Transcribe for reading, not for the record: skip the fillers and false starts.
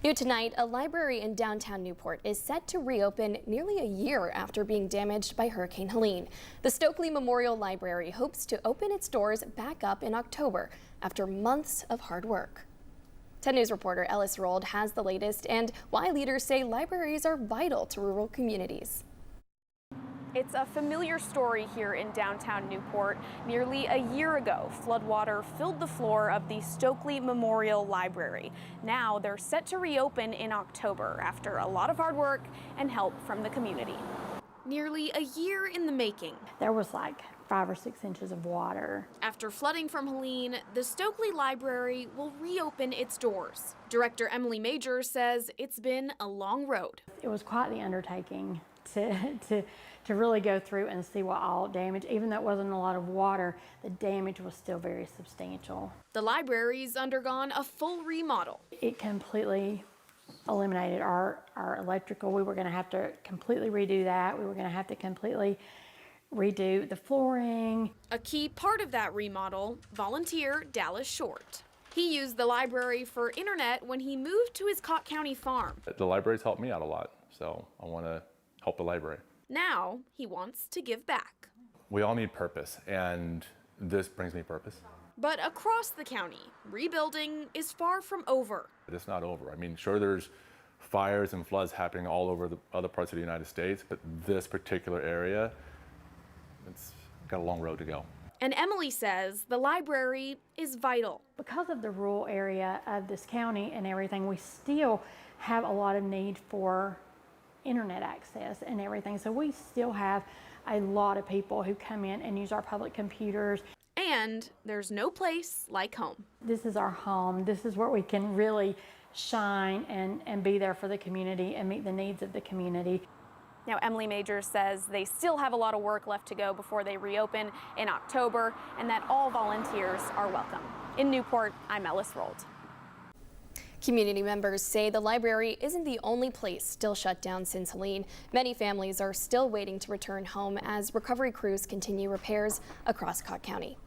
New tonight, a library in downtown Newport is set to reopen nearly a year after being damaged by Hurricane Helene. The Stokely Memorial Library hopes to open its doors back up in October after months of hard work. 10 News reporter Ellis Rold has the latest and why leaders say libraries are vital to rural communities. It's a familiar story here in downtown Newport. Nearly a year ago, floodwater filled the floor of the Stokely Memorial Library. Now they're set to reopen in October after a lot of hard work and help from the community. Nearly a year in the making. There was like 5 or 6 inches of water. After flooding from Helene, the Stokely Library will reopen its doors. Director Emily Majors says it's been a long road. It was quite the undertaking to really go through and see what all damage. Even though it wasn't a lot of water, the damage was still very substantial. The library's undergone a full remodel. It completely eliminated our electrical. We were going to have to completely redo that. We were going to have to completely redo the flooring. A key part of that remodel, volunteer Dallas Short. He used the library for internet when he moved to his Cott County farm. The library's helped me out a lot, so I want to help the library. Now he wants to give back. We all need purpose, and this brings me purpose. But across the county, rebuilding is far from over. It's not over. I mean, sure, there's fires and floods happening all over the other parts of the United States, but this particular area, it's got a long road to go. And Emily says the library is vital. Because of the rural area of this county and everything, we still have a lot of need for internet access and everything. So we still have a lot of people who come in and use our public computers. And there's no place like home. This is our home. This is where we can really shine and be there for the community and meet the needs of the community. Now, Emily Majors says they still have a lot of work left to go before they reopen in October, and that all volunteers are welcome. In Newport, I'm Ellis Rold. Community members say the library isn't the only place still shut down since Helene. Many families are still waiting to return home as recovery crews continue repairs across Cott County.